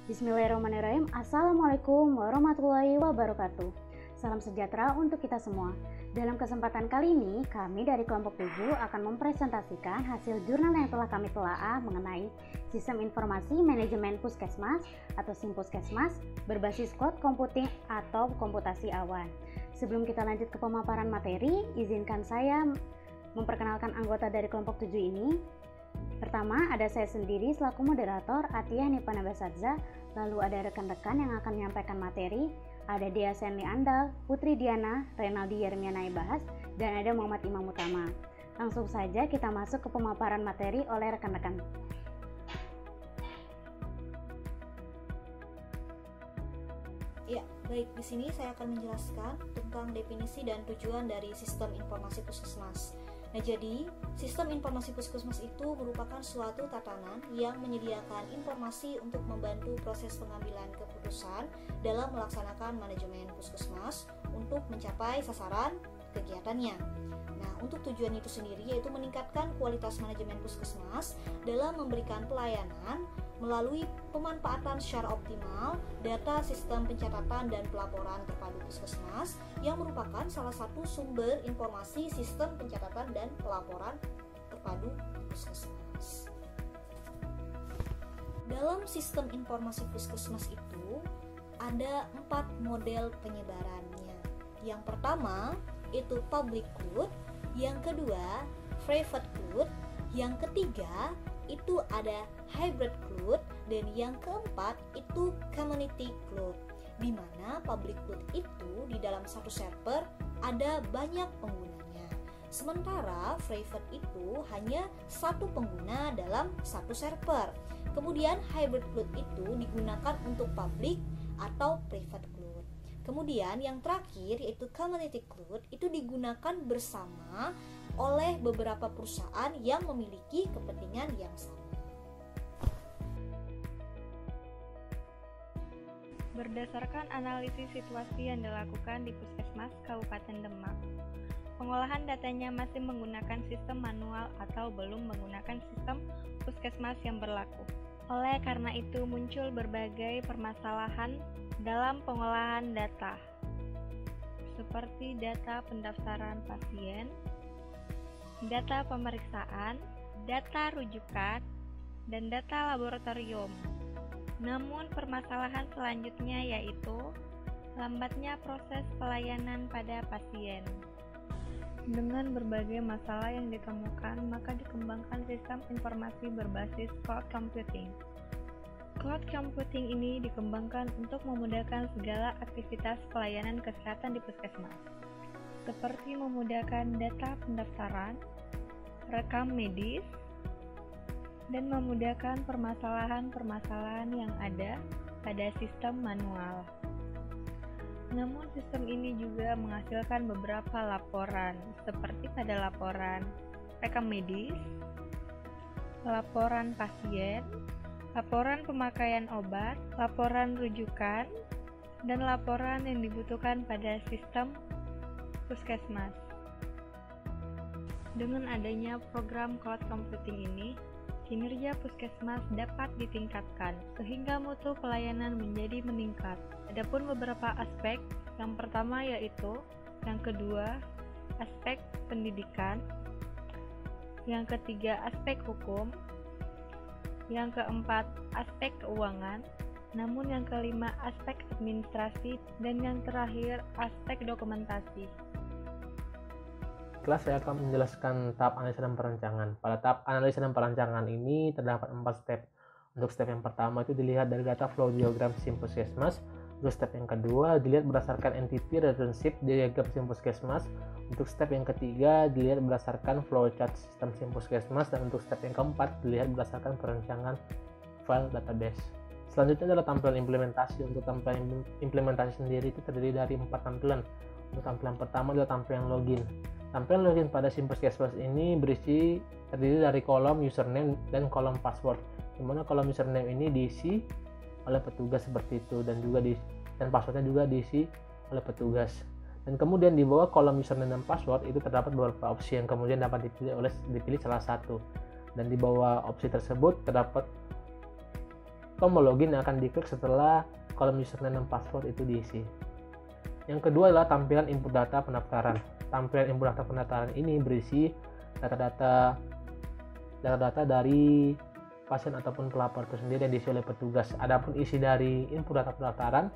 Bismillahirrahmanirrahim. Assalamualaikum warahmatullahi wabarakatuh. Salam sejahtera untuk kita semua. Dalam kesempatan kali ini, kami dari kelompok 7 akan mempresentasikan hasil jurnal yang telah kami telaah mengenai Sistem Informasi Manajemen Puskesmas atau SIMPuskesmas berbasis cloud computing atau komputasi awan. Sebelum kita lanjut ke pemaparan materi, izinkan saya memperkenalkan anggota dari kelompok 7 ini. Pertama, ada saya sendiri selaku moderator Atiyah Nipanabasadzah, lalu ada rekan-rekan yang akan menyampaikan materi, ada Dia Senli Andal, Putri Diana, Renaldi Yermiana Ibahas, dan ada Muhammad Imam Utama. Langsung saja kita masuk ke pemaparan materi oleh rekan-rekan. Ya, baik, di sini saya akan menjelaskan tentang definisi dan tujuan dari Sistem Informasi Puskesmas. Nah, jadi Sistem Informasi Puskesmas itu merupakan suatu tatanan yang menyediakan informasi untuk membantu proses pengambilan keputusan dalam melaksanakan manajemen puskesmas untuk mencapai sasaran kegiatannya. Nah, untuk tujuan itu sendiri yaitu meningkatkan kualitas manajemen puskesmas dalam memberikan pelayanan melalui pemanfaatan secara optimal data sistem pencatatan dan pelaporan terpadu puskesmas yang merupakan salah satu sumber informasi sistem pencatatan dan pelaporan terpadu puskesmas. Dalam sistem informasi puskesmas itu ada 4 model penyebarannya. Yang pertama itu public cloud, yang kedua private cloud, yang ketiga itu ada hybrid cloud, dan yang keempat itu community cloud, di mana public cloud itu di dalam satu server ada banyak penggunanya, sementara private itu hanya satu pengguna dalam satu server. Kemudian hybrid cloud itu digunakan untuk public atau private cloud. Kemudian yang terakhir yaitu community cloud itu digunakan bersama oleh beberapa perusahaan yang memiliki kepentingan yang sama. Berdasarkan analisis situasi yang dilakukan di Puskesmas Kabupaten Demak, pengolahan datanya masih menggunakan sistem manual atau belum menggunakan sistem puskesmas yang berlaku. Oleh karena itu muncul berbagai permasalahan dalam pengolahan data, seperti data pendaftaran pasien, data pemeriksaan, data rujukan, dan data laboratorium. Namun permasalahan selanjutnya yaitu lambatnya proses pelayanan pada pasien. Dengan berbagai masalah yang ditemukan, maka dikembangkan sistem informasi berbasis cloud computing. Cloud computing ini dikembangkan untuk memudahkan segala aktivitas pelayanan kesehatan di puskesmas, seperti memudahkan data pendaftaran, rekam medis, dan memudahkan permasalahan-permasalahan yang ada pada sistem manual. Namun sistem ini juga menghasilkan beberapa laporan, seperti pada laporan rekam medis, laporan pasien, laporan pemakaian obat, laporan rujukan, dan laporan yang dibutuhkan pada sistem puskesmas. Dengan adanya program cloud computing ini, kinerja puskesmas dapat ditingkatkan sehingga mutu pelayanan menjadi meningkat. Adapun beberapa aspek, yang pertama yaitu, yang kedua aspek pendidikan, yang ketiga aspek hukum, yang keempat aspek keuangan, namun yang kelima aspek administrasi, dan yang terakhir aspek dokumentasi. Kelas saya akan menjelaskan tahap analisa dan perancangan. Pada tahap analisa dan perancangan ini terdapat 4 step. Untuk step yang pertama itu dilihat dari data flow diagram SIMPuskesmas. Untuk step yang kedua dilihat berdasarkan entity relationship diagram SIMPuskesmas. Untuk step yang ketiga dilihat berdasarkan flowchart sistem SIMPuskesmas, dan untuk step yang keempat dilihat berdasarkan perancangan file database. Selanjutnya adalah tampilan implementasi. Untuk tampilan implementasi sendiri itu terdiri dari 4 tampilan. Untuk tampilan pertama adalah tampilan login. Tampilan login pada SIMPuskesmas ini terdiri dari kolom username dan kolom password, di mana kolom username ini diisi oleh petugas seperti itu, dan passwordnya juga diisi oleh petugas. Dan kemudian di bawah kolom username dan password itu terdapat beberapa opsi yang kemudian dapat dipilih salah satu. Dan di bawah opsi tersebut terdapat tombol login akan diklik setelah kolom username dan password itu diisi. Yang kedua adalah tampilan input data pendaftaran. Tampilan input data pendaftaran ini berisi data-data dari pasien ataupun pelapor itu sendiri yang diisi oleh petugas. Adapun isi dari input data pendaftaran,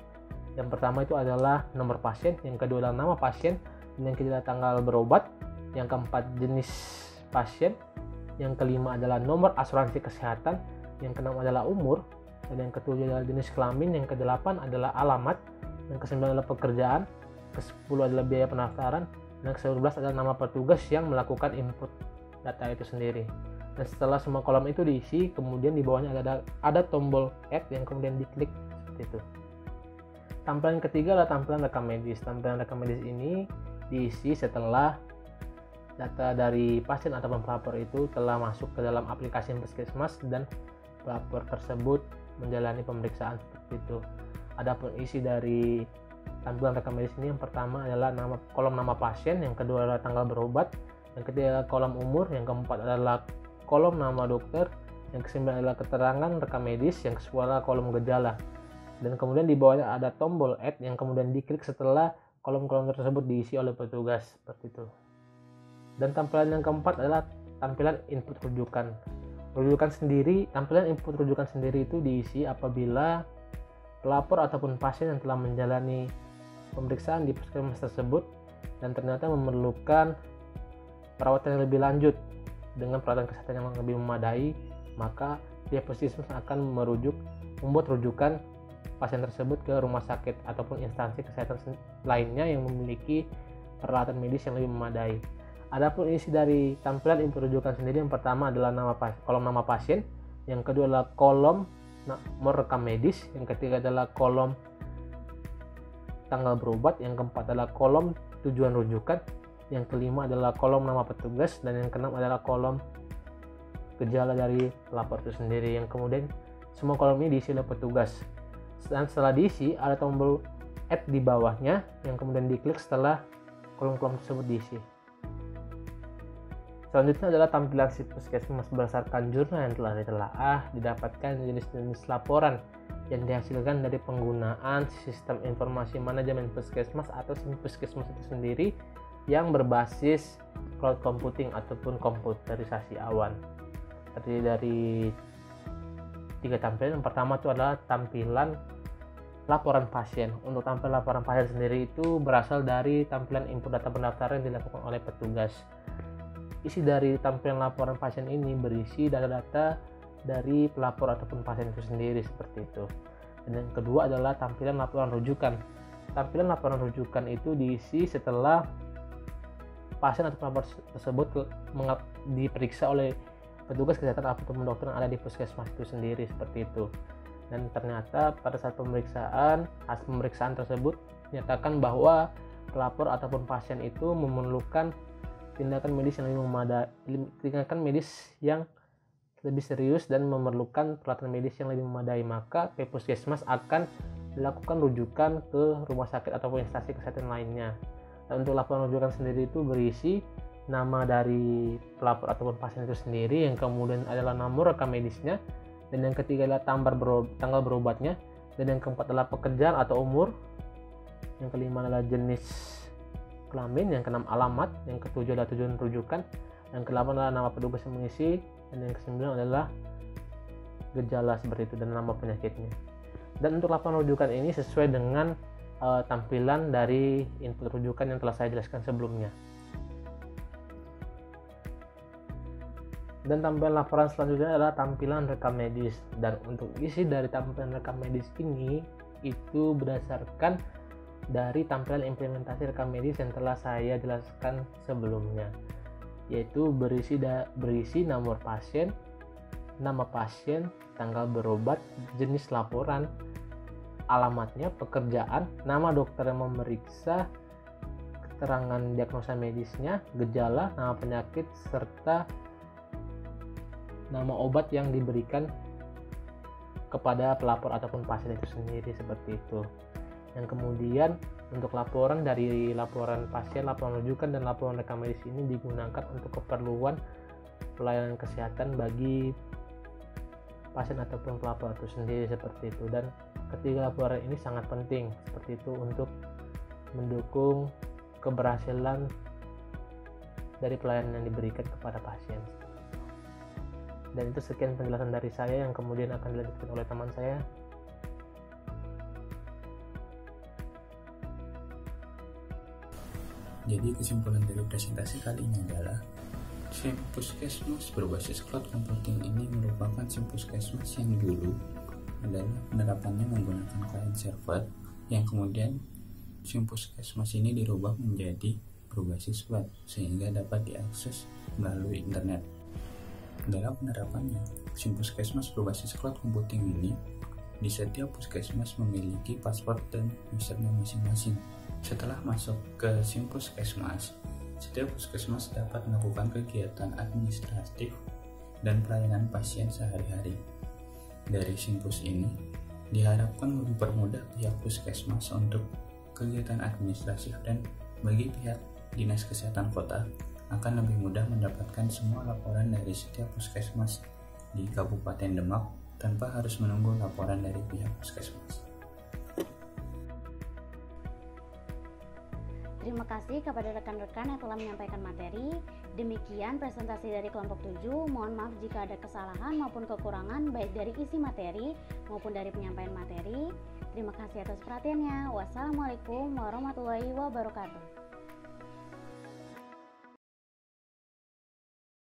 yang pertama itu adalah nomor pasien, yang kedua adalah nama pasien, yang ketiga tanggal berobat, yang keempat jenis pasien, yang kelima adalah nomor asuransi kesehatan, yang keenam adalah umur, dan yang ketujuh adalah jenis kelamin, yang kedelapan adalah alamat, yang kesembilan adalah pekerjaan, kesepuluh adalah biaya pendaftaran, dan ke-11 adalah nama petugas yang melakukan input data itu sendiri. Dan setelah semua kolom itu diisi, kemudian di bawahnya ada tombol add yang kemudian diklik seperti itu. Tampilan ketiga adalah tampilan rekam medis. Tampilan rekam medis ini diisi setelah data dari pasien ataupun pelapor itu telah masuk ke dalam aplikasi Puskesmas dan pelapor tersebut menjalani pemeriksaan seperti itu. Adapun isi dari tampilan rekam medis ini, yang pertama adalah kolom nama pasien, yang kedua adalah tanggal berobat, yang ketiga adalah kolom umur, yang keempat adalah kolom nama dokter, yang kesembilan adalah keterangan rekam medis, yang ke-10 adalah kolom gejala. Dan kemudian di bawahnya ada tombol add yang kemudian diklik setelah kolom-kolom tersebut diisi oleh petugas seperti itu. Dan tampilan yang keempat adalah tampilan input rujukan. Tampilan input rujukan sendiri itu diisi apabila pelapor ataupun pasien yang telah menjalani pemeriksaan di puskesmas tersebut dan ternyata memerlukan perawatan yang lebih lanjut dengan peralatan kesehatan yang lebih memadai, maka pihak puskesmas akan membuat rujukan pasien tersebut ke rumah sakit ataupun instansi kesehatan lainnya yang memiliki peralatan medis yang lebih memadai. Adapun isi dari tampilan input rujukan sendiri, yang pertama adalah kolom nama pasien, yang kedua adalah kolom nomor rekam medis, yang ketiga adalah kolom tanggal berobat, yang keempat adalah kolom tujuan rujukan, yang kelima adalah kolom nama petugas, dan yang keenam adalah kolom gejala dari pelapor itu sendiri, yang kemudian semua kolom ini diisi oleh petugas. Dan setelah diisi ada tombol add di bawahnya yang kemudian diklik setelah kolom-kolom tersebut diisi. Selanjutnya adalah tampilan si puskesmas berdasarkan jurnal yang telah ditelaah, didapatkan jenis-jenis laporan yang dihasilkan dari penggunaan sistem informasi manajemen puskesmas atau puskesmas itu sendiri yang berbasis cloud computing ataupun komputerisasi awan. Terdiri dari 3 tampilan. Yang pertama itu adalah tampilan laporan pasien. Untuk tampilan laporan pasien sendiri itu berasal dari tampilan input data pendaftaran yang dilakukan oleh petugas. Isi dari tampilan laporan pasien ini berisi data-data dari pelapor ataupun pasien itu sendiri seperti itu. Dan yang kedua adalah tampilan laporan rujukan. Tampilan laporan rujukan itu diisi setelah pasien atau pelapor tersebut diperiksa oleh petugas kesehatan ataupun dokter yang ada di puskesmas itu sendiri seperti itu. Dan ternyata pada saat hasil pemeriksaan tersebut menyatakan bahwa pelapor ataupun pasien itu memerlukan tindakan medis yang lebih serius dan memerlukan peralatan medis yang lebih memadai, maka puskesmas akan dilakukan rujukan ke rumah sakit ataupun instansi kesehatan lainnya. Dan untuk laporan rujukan sendiri itu berisi nama dari pelapor ataupun pasien itu sendiri, yang kemudian adalah nomor rekam medisnya, dan yang ketiga adalah tanggal berobatnya, dan yang keempat adalah pekerjaan atau umur, yang kelima adalah jenis kelamin, yang keenam alamat, yang ketujuh adalah tujuan rujukan, yang kedelapan adalah nama petugas yang mengisi, dan yang kesembilan adalah gejala seperti itu dan nama penyakitnya. Dan untuk laporan rujukan ini sesuai dengan tampilan dari input rujukan yang telah saya jelaskan sebelumnya. Dan tampilan laporan selanjutnya adalah tampilan rekam medis. Dan untuk isi dari tampilan rekam medis ini itu berdasarkan dari tampilan implementasi rekam medis yang telah saya jelaskan sebelumnya, yaitu berisi nomor pasien, nama pasien, tanggal berobat, jenis laporan, alamatnya, pekerjaan, nama dokter yang memeriksa, keterangan diagnosa medisnya, gejala, nama penyakit, serta nama obat yang diberikan kepada pelapor ataupun pasien itu sendiri seperti itu. Yang kemudian untuk laporan dari laporan pasien, laporan rujukan, dan laporan rekam medis ini digunakan untuk keperluan pelayanan kesehatan bagi pasien ataupun pelapor itu sendiri seperti itu. Dan ketiga laporan ini sangat penting seperti itu untuk mendukung keberhasilan dari pelayanan yang diberikan kepada pasien. Dan itu sekian penjelasan dari saya yang kemudian akan dilanjutkan oleh teman saya. Jadi kesimpulan dari presentasi kali ini adalah Simpuskesmas berbasis cloud computing ini merupakan Simpuskesmas yang dulu adalah penerapannya menggunakan client server, yang kemudian Simpuskesmas ini dirubah menjadi berbasis cloud sehingga dapat diakses melalui internet. Dalam penerapannya, Simpuskesmas berbasis cloud computing ini, di setiap puskesmas memiliki password dan username masing-masing. Setelah masuk ke Simpuskesmas, setiap puskesmas dapat melakukan kegiatan administratif dan pelayanan pasien sehari-hari. Dari Simpus ini, diharapkan mempermudah pihak puskesmas untuk kegiatan administratif, dan bagi pihak Dinas Kesehatan Kota akan lebih mudah mendapatkan semua laporan dari setiap puskesmas di Kabupaten Demak tanpa harus menunggu laporan dari pihak puskesmas. Terima kasih kepada rekan-rekan yang telah menyampaikan materi. Demikian presentasi dari kelompok 7. Mohon maaf jika ada kesalahan maupun kekurangan baik dari isi materi maupun dari penyampaian materi. Terima kasih atas perhatiannya. Wassalamualaikum warahmatullahi wabarakatuh.